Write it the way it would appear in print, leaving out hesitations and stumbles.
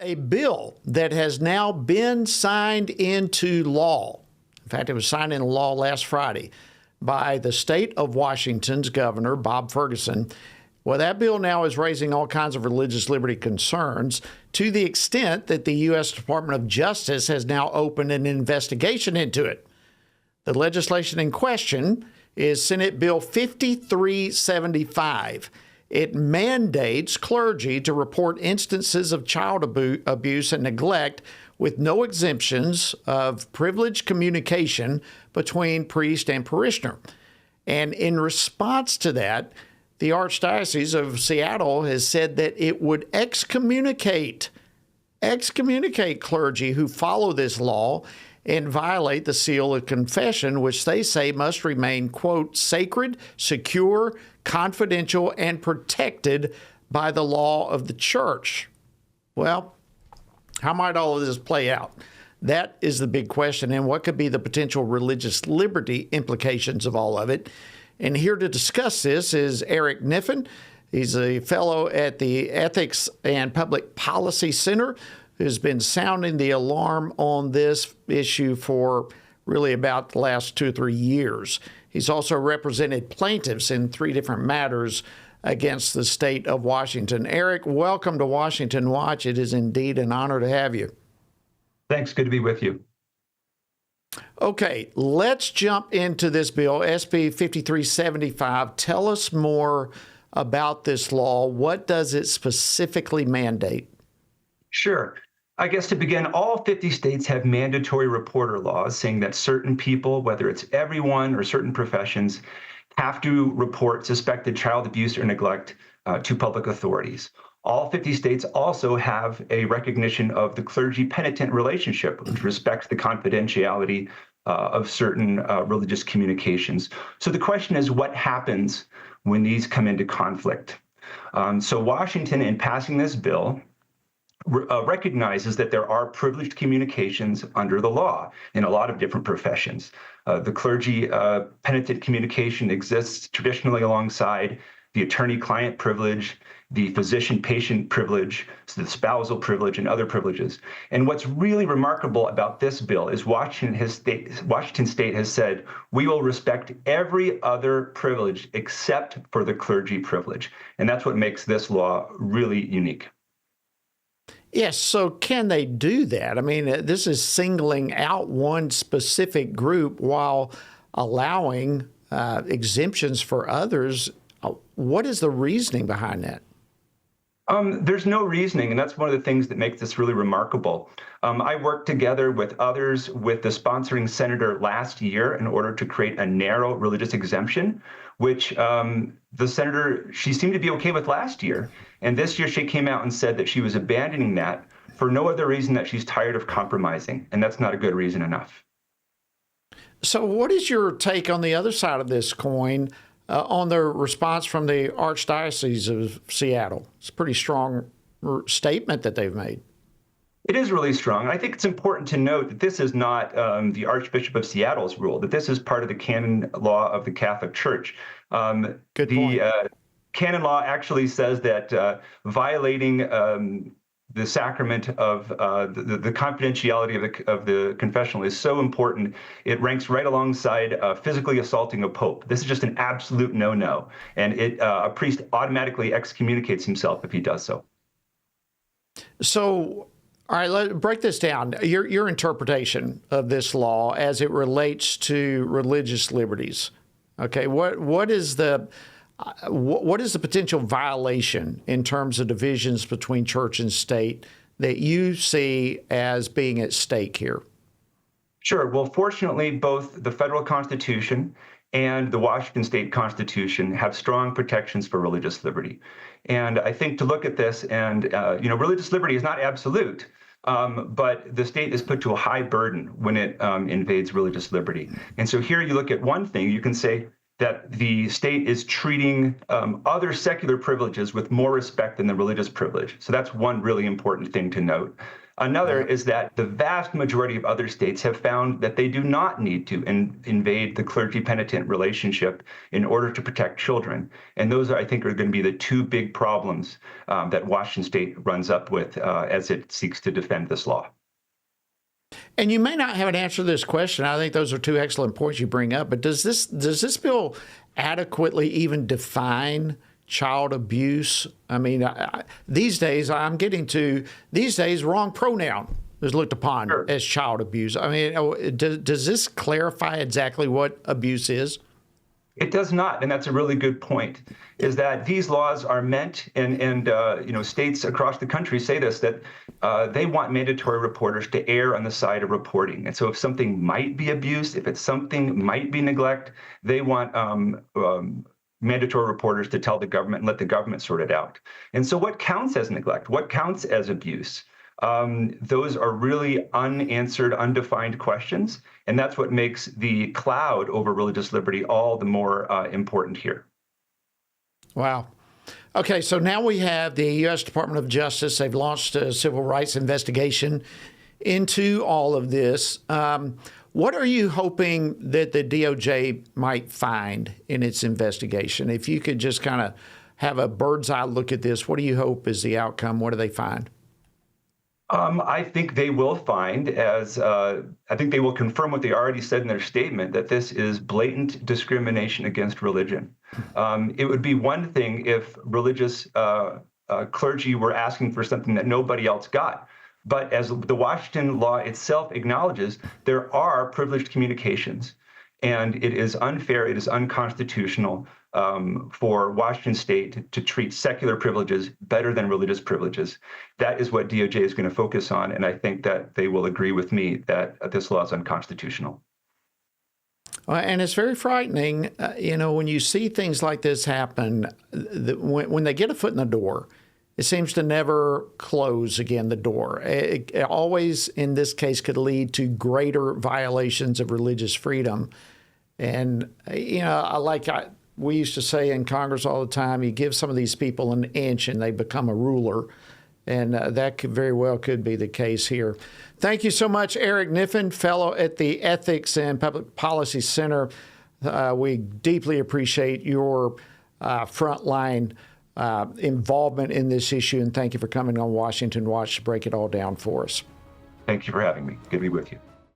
A bill that has now been signed into law. In fact, it was signed into law last Friday by the state of Washington's governor, Bob Ferguson. Well, that bill now is raising all kinds of religious liberty concerns to the extent that the U.S. Department of Justice has now opened an investigation into it. The legislation in question is Senate Bill 5375. It mandates clergy to report instances of child abuse and neglect with no exemptions of privileged communication between priest and parishioner. And in response to that, the Archdiocese of Seattle has said that it would excommunicate clergy who follow this law and violate the seal of confession, which they say must remain, quote, sacred, secure, confidential, and protected by the law of the church. Well, how might all of this play out? That is the big question, and what could be the potential religious liberty implications of all of it? And here to discuss this is Eric Kniffin. He's a fellow at the Ethics and Public Policy Center, who's been sounding the alarm on this issue for really about the last 2 or 3 years. He's also represented plaintiffs in 3 different matters against the state of Washington. Eric, welcome to Washington Watch. It is indeed an honor to have you. Thanks. Good to be with you. Okay, let's jump into this bill, SB 5375. Tell us more about this law. What does it specifically mandate? Sure. I guess to begin, all 50 states have mandatory reporter laws saying that certain people, whether it's everyone or certain professions, have to report suspected child abuse or neglect to public authorities. All 50 states also have a recognition of the clergy-penitent relationship, which respects the confidentiality of certain religious communications. So the question is, what happens when these come into conflict? So Washington, in passing this bill, recognizes that there are privileged communications under the law in a lot of different professions. The clergy penitent communication exists traditionally alongside the attorney-client privilege, the physician-patient privilege, so the spousal privilege, and other privileges. And what's really remarkable about this bill is Washington State has said, we will respect every other privilege except for the clergy privilege. And that's what makes this law really unique. Yes, so can they do that? I mean, this is singling out one specific group while allowing exemptions for others. What is the reasoning behind that? There's no reasoning, and that's one of the things that makes this really remarkable. I worked together with others with the sponsoring senator last year in order to create a narrow religious exemption, which the senator, she seemed to be okay with last year. And this year she came out and said that she was abandoning that for no other reason that she's tired of compromising. And that's not a good reason enough. So what is your take on the other side of this coin on the response from the Archdiocese of Seattle? It's a pretty strong statement that they've made. It is really strong. I think it's important to note that this is not the Archbishop of Seattle's rule, that this is part of the canon law of the Catholic Church. Good point. Canon law actually says that violating the sacrament of the confidentiality of the confessional is so important, it ranks right alongside physically assaulting a pope. This is just an absolute no-no, and a priest automatically excommunicates himself if he does so. So, all right, let's break this down. Your interpretation of this law as it relates to religious liberties. Okay, what is the potential violation in terms of divisions between church and state that you see as being at stake here? Sure. Well, fortunately, both the federal Constitution and the Washington State Constitution have strong protections for religious liberty. And I think to look at this and, religious liberty is not absolute, but the state is put to a high burden when it invades religious liberty. And so here you look at one thing, you can say, that the state is treating other secular privileges with more respect than the religious privilege. So that's one really important thing to note. Another is that the vast majority of other states have found that they do not need to invade the clergy-penitent relationship in order to protect children. And those, I think, are going to be the two big problems that Washington State runs up with as it seeks to defend this law. And you may not have an answer to this question. I think those are two excellent points you bring up. But does this bill adequately even define child abuse? I mean, these days, wrong pronoun is looked upon as child abuse. I mean, does this clarify exactly what abuse is? It does not, and that's a really good point, is that these laws are meant, and states across the country say this, that they want mandatory reporters to err on the side of reporting. And so if something might be abuse, if it's something might be neglect, they want mandatory reporters to tell the government and let the government sort it out. And so what counts as neglect? What counts as abuse? Those are really unanswered, undefined questions. And that's what makes the cloud over religious liberty all the more important here. Wow. Okay, so now we have the U.S. Department of Justice. They've launched a civil rights investigation into all of this. What are you hoping that the DOJ might find in its investigation? If you could just kind of have a bird's eye look at this, what do you hope is the outcome? What do they find? I think they will find, I think they will confirm what they already said in their statement, that this is blatant discrimination against religion. It would be one thing if religious clergy were asking for something that nobody else got. But as the Washington law itself acknowledges, there are privileged communications. And it is unfair, it is unconstitutional for Washington State to treat secular privileges better than religious privileges. That is what DOJ is going to focus on, and I think that they will agree with me that this law is unconstitutional. And it's very frightening, when you see things like this happen, when they get a foot in the door, it seems to never close again, the door. It always, in this case, could lead to greater violations of religious freedom. And, we used to say in Congress all the time, you give some of these people an inch and they become a ruler. And that very well could be the case here. Thank you so much, Eric Kniffin, fellow at the Ethics and Public Policy Center. We deeply appreciate your frontline involvement in this issue, and thank you for coming on Washington Watch to break it all down for us. Thank you for having me. Good to be with you.